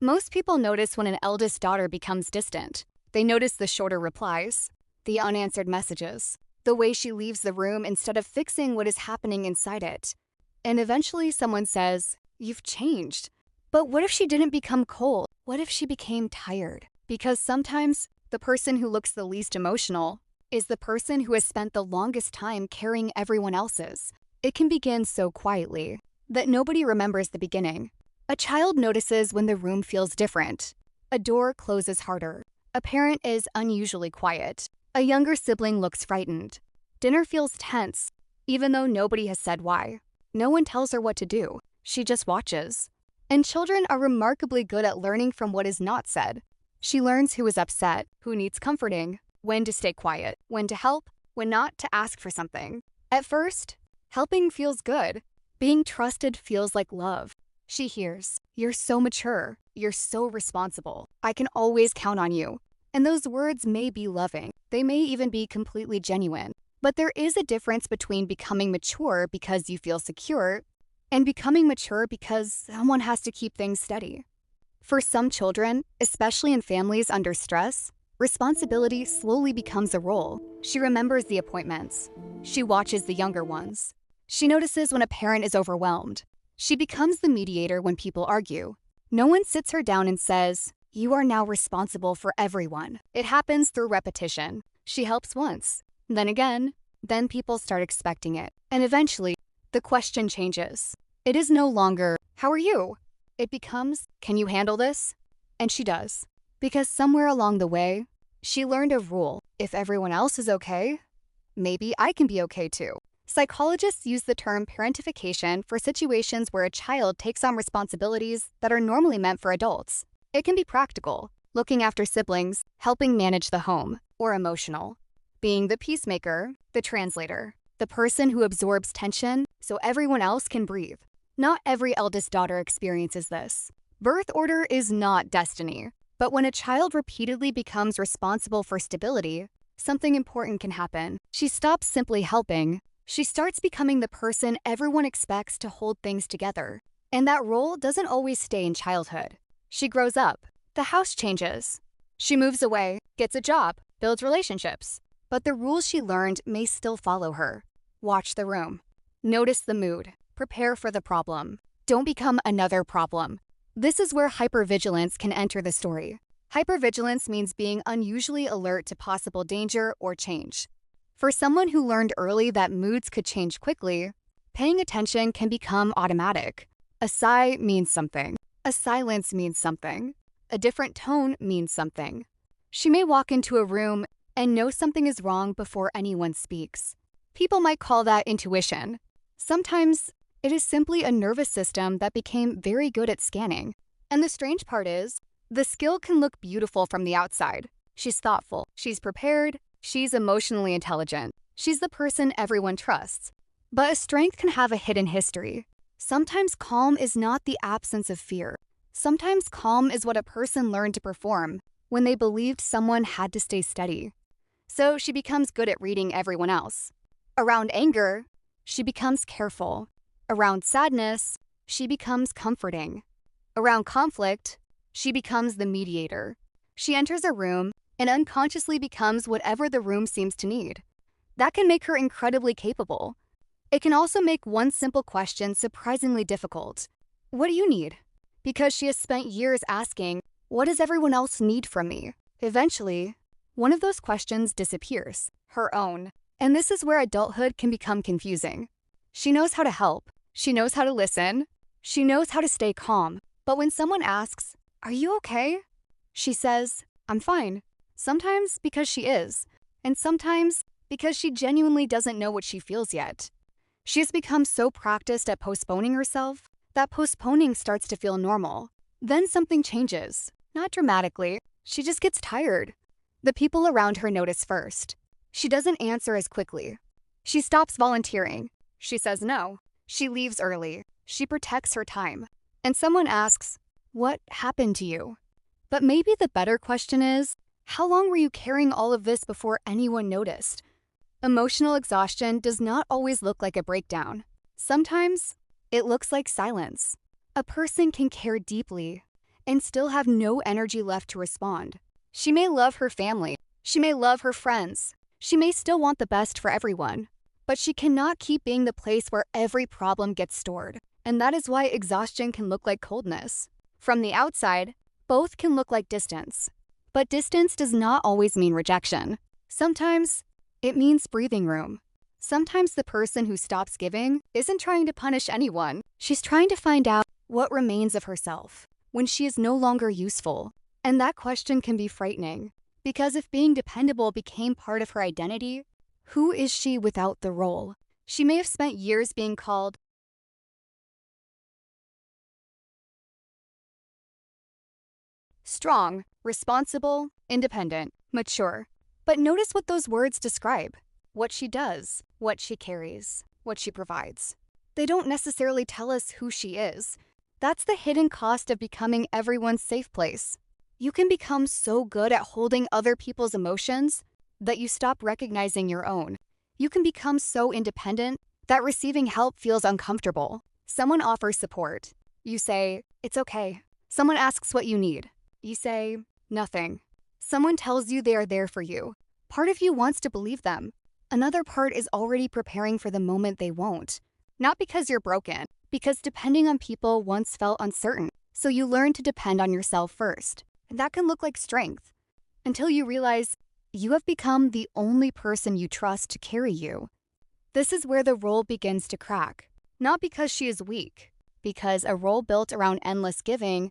Most people notice when an eldest daughter becomes distant. They notice the shorter replies, the unanswered messages, the way she leaves the room instead of fixing what is happening inside it. And eventually someone says, "You've changed." But what if she didn't become cold? What if she became tired? Because sometimes the person who looks the least emotional is the person who has spent the longest time carrying everyone else's. It can begin so quietly that nobody remembers the beginning. A child notices when the room feels different. A door closes harder. A parent is unusually quiet. A younger sibling looks frightened. Dinner feels tense, even though nobody has said why. No one tells her what to do. She just watches. And children are remarkably good at learning from what is not said. She learns who is upset, who needs comforting, when to stay quiet, when to help, when not to ask for something. At first, helping feels good. Being trusted feels like love. She hears, "You're so mature. You're so responsible. I can always count on you." And those words may be loving. They may even be completely genuine. But there is a difference between becoming mature because you feel secure and becoming mature because someone has to keep things steady. For some children, especially in families under stress, responsibility slowly becomes a role. She remembers the appointments. She watches the younger ones. She notices when a parent is overwhelmed. She becomes the mediator when people argue. No one sits her down and says, "You are now responsible for everyone." It happens through repetition. She helps once, then again, then people start expecting it. And eventually, the question changes. It is no longer, "How are you?" It becomes, "Can you handle this?" And she does. Because somewhere along the way, she learned a rule. If everyone else is okay, maybe I can be okay too. Psychologists use the term parentification for situations where a child takes on responsibilities that are normally meant for adults. It can be practical, looking after siblings, helping manage the home, or emotional, being the peacemaker, the translator, the person who absorbs tension so everyone else can breathe. Not every eldest daughter experiences this. Birth order is not destiny, but when a child repeatedly becomes responsible for stability, something important can happen. She stops simply helping. She starts becoming the person everyone expects to hold things together. And that role doesn't always stay in childhood. She grows up. The house changes. She moves away, gets a job, builds relationships. But the rules she learned may still follow her. Watch the room. Notice the mood. Prepare for the problem. Don't become another problem. This is where hypervigilance can enter the story. Hypervigilance means being unusually alert to possible danger or change. For someone who learned early that moods could change quickly, paying attention can become automatic. A sigh means something. A silence means something. A different tone means something. She may walk into a room and know something is wrong before anyone speaks. People might call that intuition. Sometimes it is simply a nervous system that became very good at scanning. And the strange part is, the skill can look beautiful from the outside. She's thoughtful. She's prepared. She's emotionally intelligent. She's the person everyone trusts. But a strength can have a hidden history. Sometimes calm is not the absence of fear. Sometimes calm is what a person learned to perform when they believed someone had to stay steady. So she becomes good at reading everyone else. Around anger, she becomes careful. Around sadness, she becomes comforting. Around conflict, she becomes the mediator. She enters a room and unconsciously becomes whatever the room seems to need. That can make her incredibly capable. It can also make one simple question surprisingly difficult. What do you need? Because she has spent years asking, what does everyone else need from me? Eventually, one of those questions disappears, her own. And this is where adulthood can become confusing. She knows how to help. She knows how to listen. She knows how to stay calm. But when someone asks, "Are you okay?" she says, "I'm fine." Sometimes because she is, and sometimes because she genuinely doesn't know what she feels yet. She has become so practiced at postponing herself that postponing starts to feel normal. Then something changes. Not dramatically. She just gets tired. The people around her notice first. She doesn't answer as quickly. She stops volunteering. She says no. She leaves early. She protects her time. And someone asks, "What happened to you?" But maybe the better question is, how long were you carrying all of this before anyone noticed? Emotional exhaustion does not always look like a breakdown. Sometimes it looks like silence. A person can care deeply and still have no energy left to respond. She may love her family. She may love her friends. She may still want the best for everyone. But she cannot keep being the place where every problem gets stored. And that is why exhaustion can look like coldness. From the outside, both can look like distance. But distance does not always mean rejection. Sometimes it means breathing room. Sometimes the person who stops giving isn't trying to punish anyone. She's trying to find out what remains of herself when she is no longer useful. And that question can be frightening, because if being dependable became part of her identity, who is she without the role? She may have spent years being called strong, responsible, independent, mature. But notice what those words describe: what she does, what she carries, what she provides. They don't necessarily tell us who she is. That's the hidden cost of becoming everyone's safe place. You can become so good at holding other people's emotions that you stop recognizing your own. You can become so independent that receiving help feels uncomfortable. Someone offers support. You say, "It's okay." Someone asks what you need. You say, "Nothing." Someone tells you they are there for you. Part of you wants to believe them. Another part is already preparing for the moment they won't. Not because you're broken, because depending on people once felt uncertain. So you learn to depend on yourself first. And that can look like strength, until you realize you have become the only person you trust to carry you. This is where the role begins to crack. Not because she is weak, because a role built around endless giving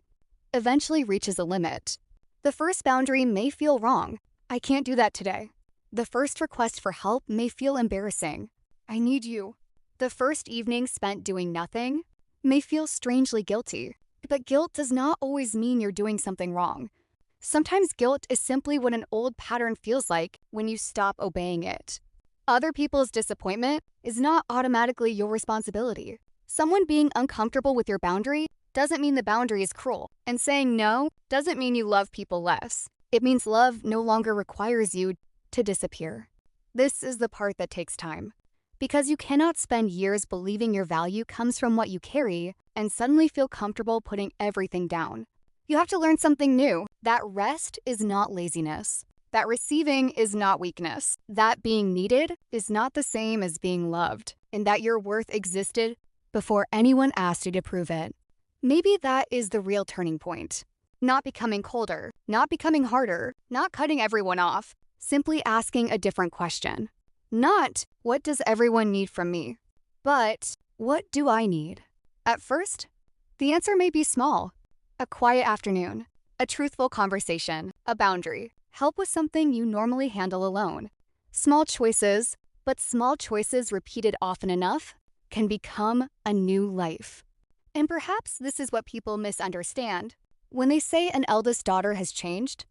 eventually reaches a limit. The first boundary may feel wrong. "I can't do that today." The first request for help may feel embarrassing. "I need you." The first evening spent doing nothing may feel strangely guilty. But guilt does not always mean you're doing something wrong. Sometimes guilt is simply what an old pattern feels like when you stop obeying it. Other people's disappointment is not automatically your responsibility. Someone being uncomfortable with your boundary doesn't mean the boundary is cruel. And saying no doesn't mean you love people less. It means love no longer requires you to disappear. This is the part that takes time. Because you cannot spend years believing your value comes from what you carry and suddenly feel comfortable putting everything down. You have to learn something new. That rest is not laziness. That receiving is not weakness. That being needed is not the same as being loved. And that your worth existed before anyone asked you to prove it. Maybe that is the real turning point. Not becoming colder, not becoming harder, not cutting everyone off. Simply asking a different question. Not, "What does everyone need from me?" but, "What do I need?" At first, the answer may be small. A quiet afternoon, a truthful conversation, a boundary, help with something you normally handle alone. Small choices, but small choices repeated often enough, can become a new life. And perhaps this is what people misunderstand. When they say an eldest daughter has changed,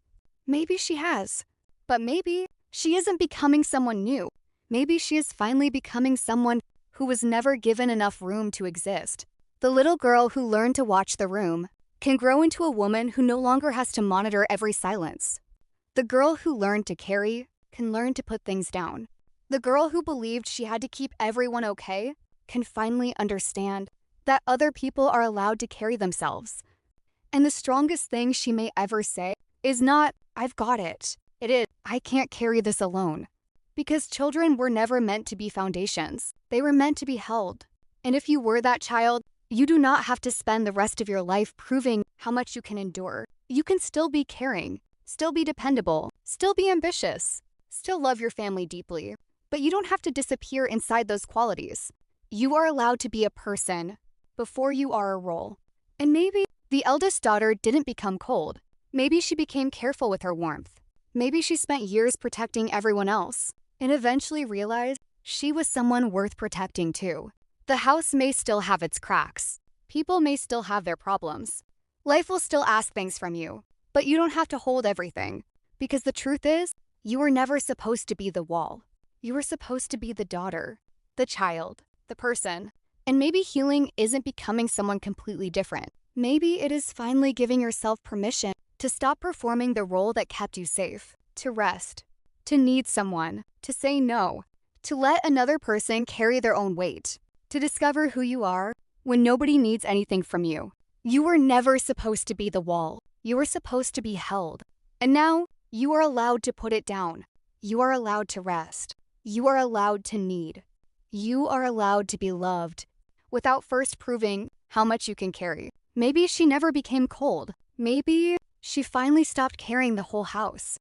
maybe she has. But maybe she isn't becoming someone new. Maybe she is finally becoming someone who was never given enough room to exist. The little girl who learned to watch the room can grow into a woman who no longer has to monitor every silence. The girl who learned to carry can learn to put things down. The girl who believed she had to keep everyone okay can finally understand that other people are allowed to carry themselves. And the strongest thing she may ever say is not, "I've got it." It is, "I can't carry this alone." Because children were never meant to be foundations. They were meant to be held. And if you were that child, you do not have to spend the rest of your life proving how much you can endure. You can still be caring, still be dependable, still be ambitious, still love your family deeply. But you don't have to disappear inside those qualities. You are allowed to be a person before you are a role. And maybe the eldest daughter didn't become cold. Maybe she became careful with her warmth. Maybe she spent years protecting everyone else and eventually realized she was someone worth protecting too. The house may still have its cracks. People may still have their problems. Life will still ask things from you, but you don't have to hold everything. Because the truth is, you were never supposed to be the wall. You were supposed to be the daughter, the child, the person. And maybe healing isn't becoming someone completely different. Maybe it is finally giving yourself permission to stop performing the role that kept you safe, to rest, to need someone, to say no, to let another person carry their own weight, to discover who you are when nobody needs anything from you. You were never supposed to be the wall. You were supposed to be held. And now, you are allowed to put it down. You are allowed to rest. You are allowed to need. You are allowed to be loved without first proving how much you can carry. Maybe she never became cold. Maybe she finally stopped carrying the whole house.